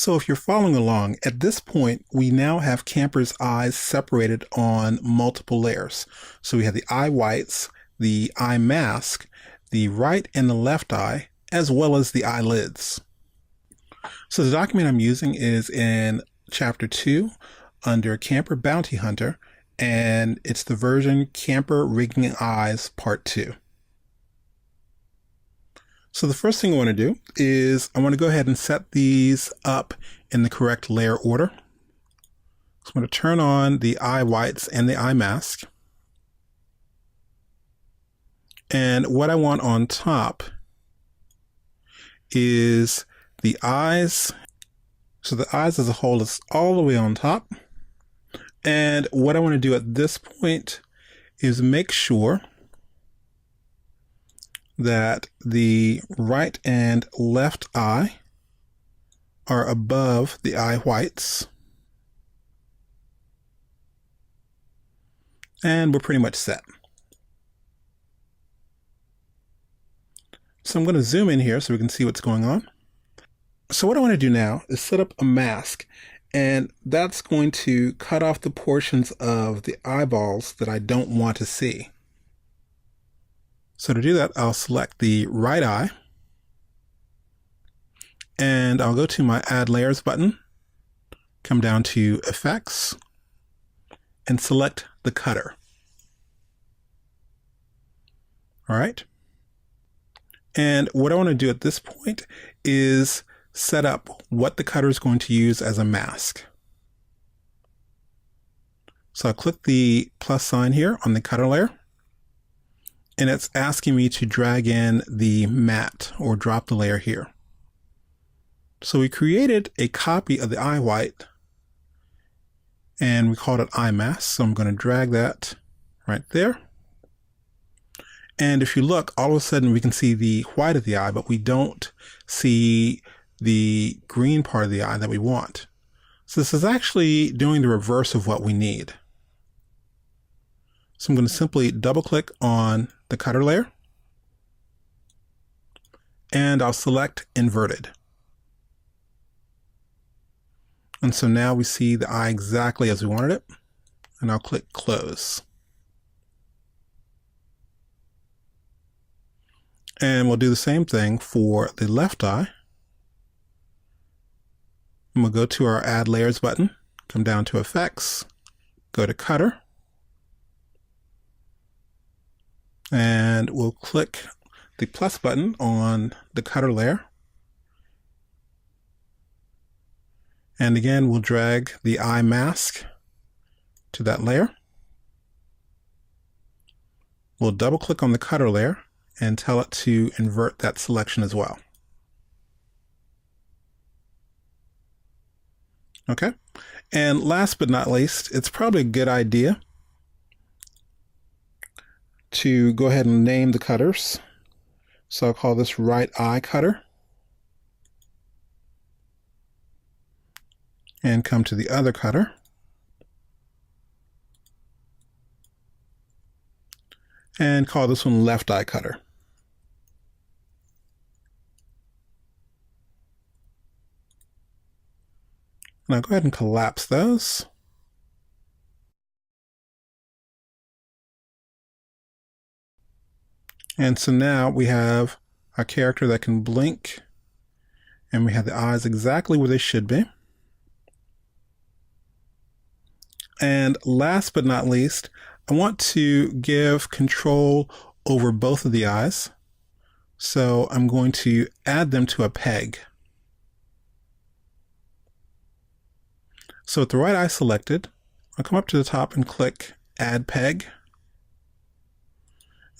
So if you're following along, at this point, we now have Camper's eyes separated on multiple layers. So we have the eye whites, the eye mask, the right and the left eye, as well as the eyelids. So the document I'm using is in Chapter 2 under Cmpr Bounty Hunter, and it's the version Cmpr Rigging Eyes Part 2. So the first thing I want to do is I want to go ahead and set these up in the correct layer order. So I'm going to turn on the eye whites and the eye mask. And what I want on top is the eyes. So the eyes as a whole is all the way on top. And what I want to do at this point is make sure that the right and left eye are above the eye whites. And we're pretty much set. So I'm going to zoom in here so we can see what's going on. So what I want to do now is set up a mask, and that's going to cut off the portions of the eyeballs that I don't want to see. So to do that, I'll select the right eye, and I'll go to my Add Layers button, come down to Effects, and select the cutter. All right. And what I want to do at this point is set up what the cutter is going to use as a mask. So I'll click the plus sign here on the cutter layer, and it's asking me to drag in the matte or drop the layer here. So we created a copy of the eye white and we called it eye mask. So I'm going to drag that right there. And if you look, all of a sudden we can see the white of the eye, but we don't see the green part of the eye that we want. So this is actually doing the reverse of what we need. So I'm going to simply double click on the cutter layer, and I'll select inverted. And so now we see the eye exactly as we wanted it, and I'll click close. And we'll do the same thing for the left eye. And we'll go to our Add Layers button, come down to Effects, go to Cutter, and we'll click the plus button on the cutter layer. And again, we'll drag the eye mask to that layer. We'll double click on the cutter layer and tell it to invert that selection as well. Okay. And last but not least, it's probably a good idea to go ahead and name the cutters. So I'll call this right eye cutter. And come to the other cutter. And call this one left eye cutter. Now go ahead and collapse those. And so now we have a character that can blink, and we have the eyes exactly where they should be. And last but not least, I want to give control over both of the eyes. So I'm going to add them to a peg. So with the right eye selected, I'll come up to the top and click Add Peg.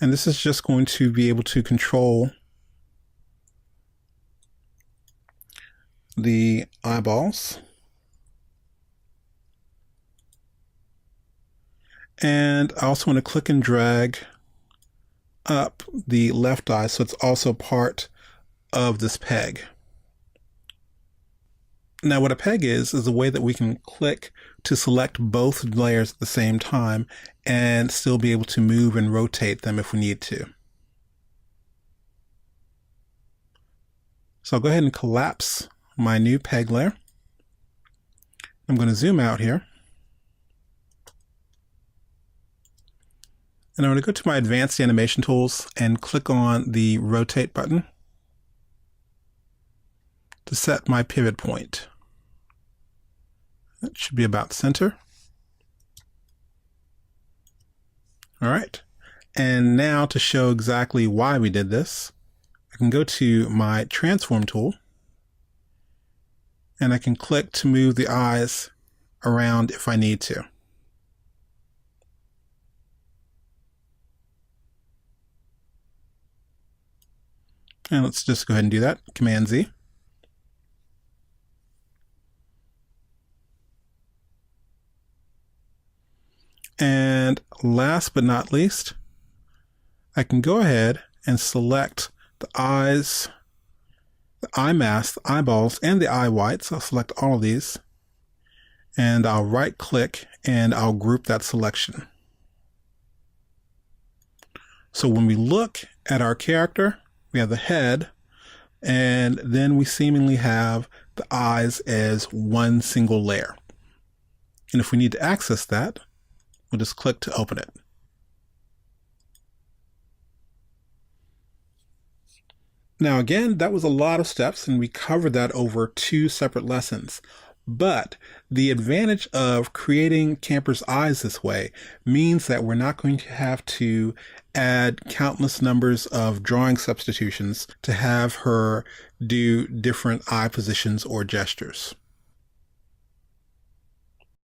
And this is just going to be able to control the eyeballs. And I also want to click and drag up the left eye so it's also part of this peg. Now what a peg is a way that we can click to select both layers at the same time and still be able to move and rotate them if we need to. So I'll go ahead and collapse my new peg layer. I'm going to zoom out here. And I'm going to go to my advanced animation tools and click on the rotate button to set my pivot point. That should be about center. All right. And now to show exactly why we did this, I can go to my transform tool and I can click to move the eyes around if I need to. And let's just go ahead and do that. Command Z. And last but not least, I can go ahead and select the eyes, the eye mask, the eyeballs, and the eye whites. I'll select all of these, and I'll right click and I'll group that selection. So when we look at our character, we have the head, and then we seemingly have the eyes as one single layer. And if we need to access that, we'll just click to open it. Now again, that was a lot of steps, and we covered that over 2 separate lessons. But the advantage of creating Cmpr's eyes this way means that we're not going to have to add countless numbers of drawing substitutions to have her do different eye positions or gestures.